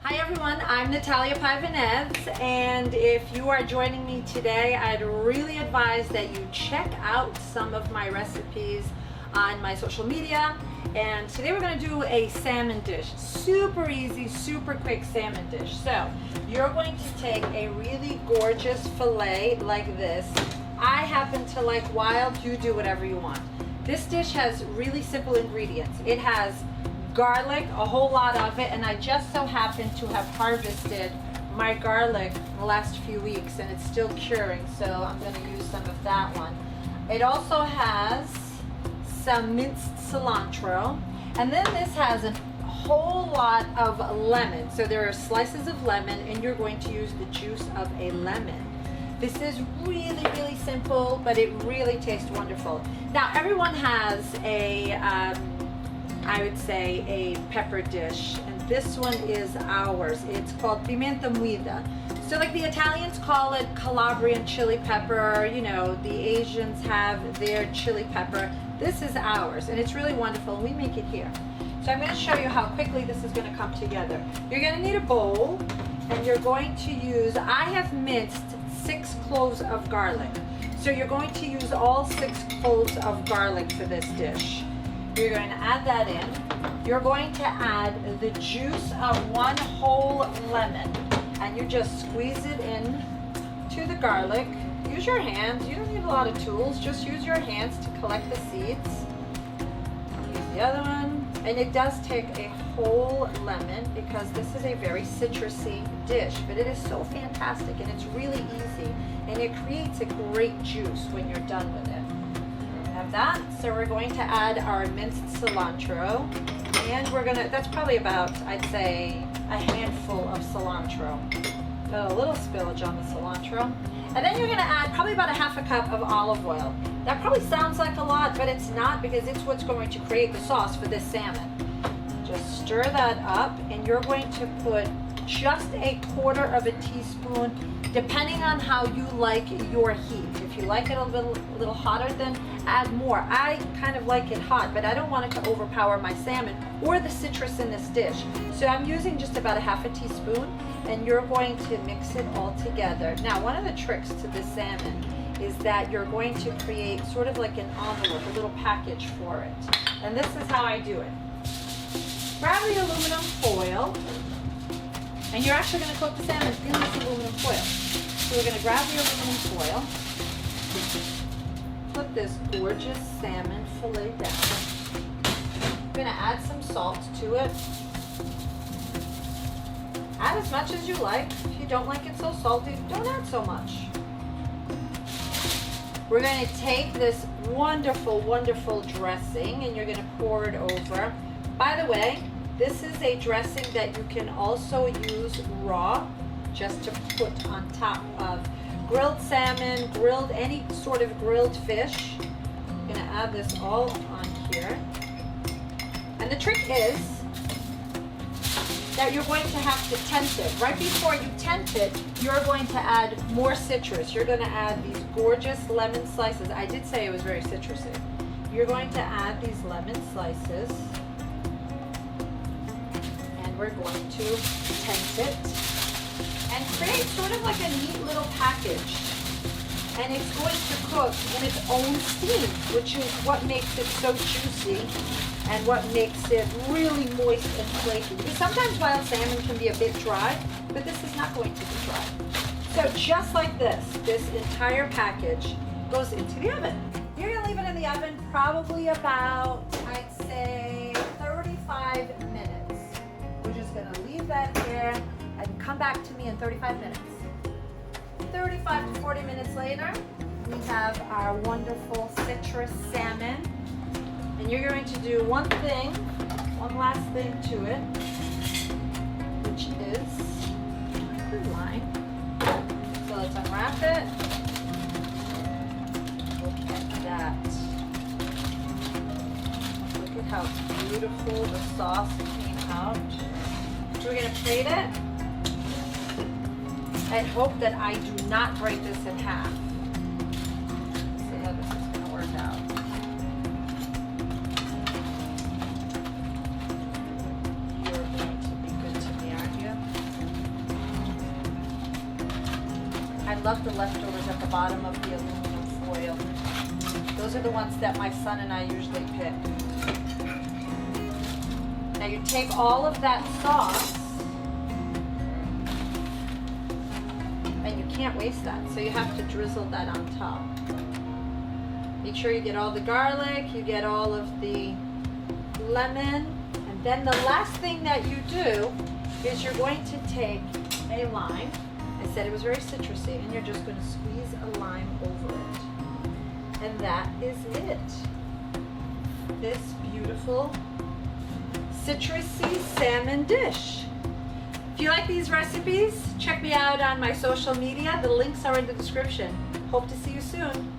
Hi everyone, I'm Natalia Paiva-Neves, and if you are joining me today, I'd really advise that you check out some of my recipes on my social media. And today we're going to do a salmon dish. Super easy, super quick salmon dish. So you're going to take a really gorgeous fillet like this. I happen to like wild, you do whatever you want. This dish has really simple ingredients. It has garlic, a whole lot of it, and I just so happen to have harvested my garlic the last few weeks and it's still curing, so I'm going to use some of that one. It also has some minced cilantro, and then this has a whole lot of lemon. So there are slices of lemon and you're going to use the juice of a lemon. This is really, really simple, but it really tastes wonderful. Now everyone has a I would say a pepper dish, and this one is ours. It's called Pimenta Moida. So like the Italians call it Calabrian chili pepper, you know, the Asians have their chili pepper. This is ours, and it's really wonderful, and we make it here. So I'm going to show you how quickly this is going to come together. You're going to need a bowl, and you're going to use, I have minced 6 cloves of garlic. So you're going to use all 6 cloves of garlic for this dish. You're going to add that in. You're going to add the juice of 1 whole lemon, and you just squeeze it in to the garlic. Use your hands. You don't need a lot of tools. Just use your hands to collect the seeds. Use the other one. And it does take a whole lemon because this is a very citrusy dish, but it is so fantastic and it's really easy, and it creates a great juice when you're done with it. Have that. So we're going to add our minced cilantro, and we're gonna, that's probably about, I'd say, a handful of cilantro. Got a little spillage on the cilantro. And then you're gonna add probably about a half a cup of olive oil. That probably sounds like a lot, but it's not, because it's what's going to create the sauce for this salmon. Just stir that up, and you're going to put just 1/4 teaspoon, depending on how you like your heat. If you like it a little hotter, then add more. I kind of like it hot, but I don't want it to overpower my salmon or the citrus in this dish. So I'm using just about a half a teaspoon, and you're going to mix it all together. Now, one of the tricks to this salmon is that you're going to create sort of like an envelope, a little package for it. And this is how I do it. Grab the aluminum foil, and you're actually going to cook the salmon in this aluminum foil. So we're going to grab the aluminum foil, put this gorgeous salmon fillet down. I'm going to add some salt to it. Add as much as you like. If you don't like it so salty, don't add so much. We're going to take this wonderful, wonderful dressing, and you're going to pour it over. By the way, this is a dressing that you can also use raw, just to put on top of grilled salmon, grilled, any sort of grilled fish. I'm gonna add this all on here. And the trick is that you're going to have to tent it. Right before you tent it, you're going to add more citrus. You're gonna add these gorgeous lemon slices. I did say it was very citrusy. You're going to add these lemon slices, we're going to tent it and create sort of like a neat little package. And it's going to cook in its own steam, which is what makes it so juicy and what makes it really moist and flaky. Because sometimes wild salmon can be a bit dry, but this is not going to be dry. So just like this entire package goes into the oven. You're gonna leave it in the oven probably about, I'd say, 35 minutes. We're just going to leave that here and come back to me in 35 minutes. 35 to 40 minutes later, we have our wonderful citrus salmon. And you're going to do one last thing to it, which is the lime. So let's unwrap it. Look at that. Look at how beautiful the sauce came out. We're going to plate it and hope that I do not break this in half. Let's see how this is going to work out. You're going to be good to me, aren't you? I love the leftovers at the bottom of the aluminum foil. Those are the ones that my son and I usually pick. Now you take all of that sauce, and you can't waste that, so you have to drizzle that on top. Make sure you get all the garlic, you get all of the lemon, and then the last thing that you do is you're going to take a lime. I said it was very citrusy, and you're just going to squeeze a lime over it. And that is it. This beautiful citrusy salmon dish. If you like these recipes, check me out on my social media. The links are in the description. Hope to see you soon.